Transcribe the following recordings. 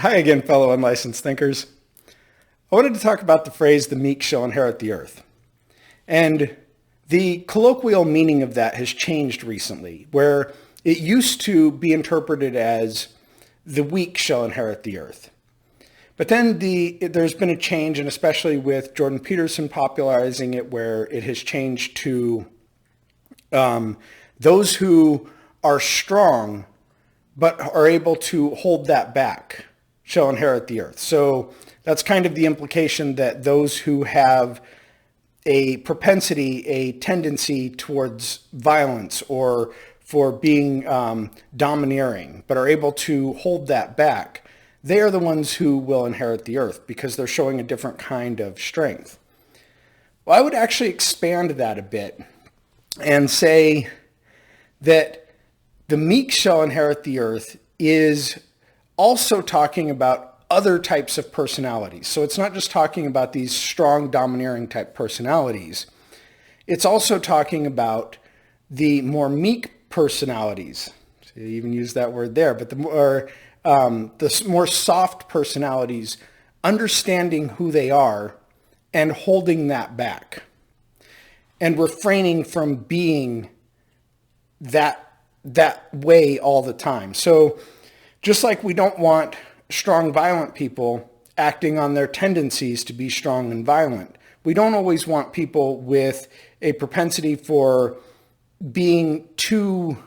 Hi again, fellow unlicensed thinkers. I wanted to talk about the phrase, the meek shall inherit the earth. And the colloquial meaning of that has changed recently, where it used to be interpreted as the weak shall inherit the earth. But then there's been a change, and especially with Jordan Peterson popularizing it, where it has changed to those who are strong but are able to hold that back shall inherit the earth. So that's kind of the implication that those who have a propensity, a tendency towards violence or for being domineering, but are able to hold that back, they are the ones who will inherit the earth because they're showing a different kind of strength. Well, I would actually expand that a bit and say that the meek shall inherit the earth is also talking about other types of personalities. So it's not just talking about these strong, domineering type personalities. It's also talking about the more meek personalities. So you even use that word there, but the more soft personalities, understanding who they are and holding that back and refraining from being that way all the time. So just like we don't want strong, violent people acting on their tendencies to be strong and violent, we don't always want people with a propensity for being too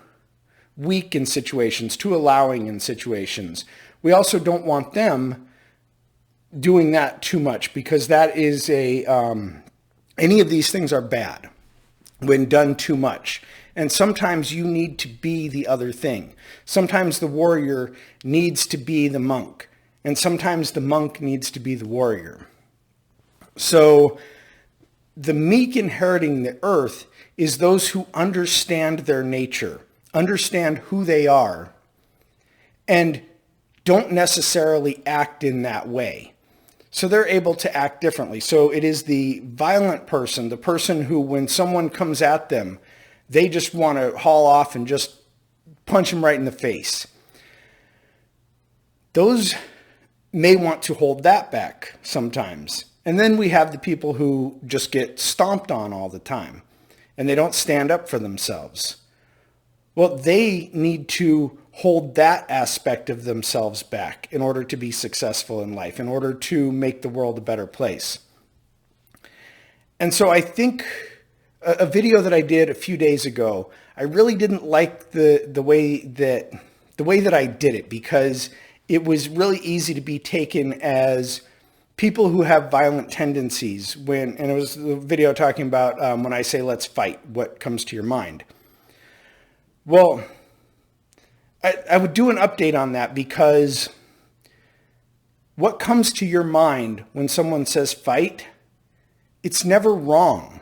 weak in situations, too allowing in situations. We also don't want them doing that too much, because that is any of these things are bad when done too much. And sometimes you need to be the other thing. Sometimes the warrior needs to be the monk, and sometimes the monk needs to be the warrior. So the meek inheriting the earth is those who understand their nature, understand who they are, and don't necessarily act in that way. So they're able to act differently. So it is the violent person, the person who, when someone comes at them, they just want to haul off and just punch them right in the face. Those may want to hold that back sometimes. And then we have the people who just get stomped on all the time and they don't stand up for themselves. Well, they need to hold that aspect of themselves back in order to be successful in life, in order to make the world a better place. And so I think a video that I did a few days ago, I really didn't like the way that I did it, because it was really easy to be taken as people who have violent tendencies and it was the video talking about when I say let's fight, what comes to your mind? Well, I would do an update on that, because what comes to your mind when someone says fight, it's never wrong.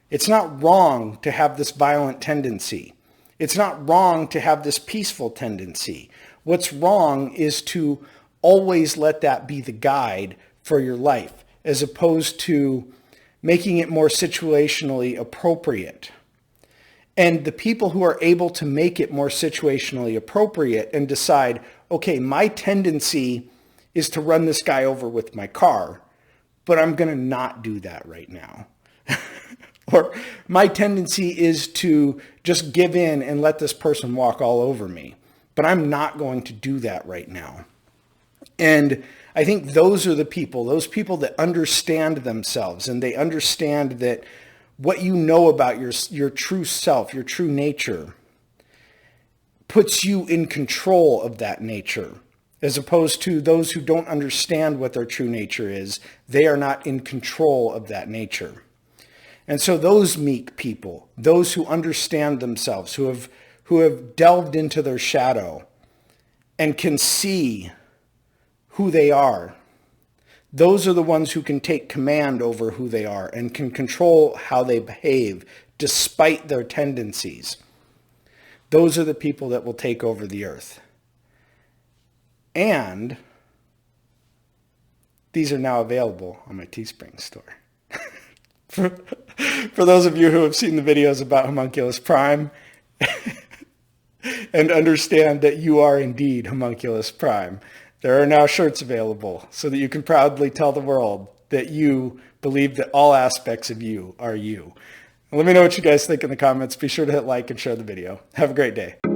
It's not wrong to have this violent tendency. It's not wrong to have this peaceful tendency. What's wrong is to always let that be the guide for your life, as opposed to making it more situationally appropriate. And the people who are able to make it more situationally appropriate and decide, okay, my tendency is to run this guy over with my car, but I'm going to not do that right now. Or my tendency is to just give in and let this person walk all over me, but I'm not going to do that right now. And I think those are those people that understand themselves, and they understand that what you know about your true self, your true nature, puts you in control of that nature, as opposed to those who don't understand what their true nature is. They are not in control of that nature. And so those meek people, those who understand themselves, who have delved into their shadow and can see who they are, those are the ones who can take command over who they are and can control how they behave despite their tendencies. Those are the people that will take over the earth. And these are now available on my Teespring store. For those of you who have seen the videos about Homunculus Prime and understand that you are indeed Homunculus Prime, There are now shirts available so that you can proudly tell the world that you believe that all aspects of you are you. Let me know what you guys think in the comments. Be sure to hit like and share the video. Have a great day.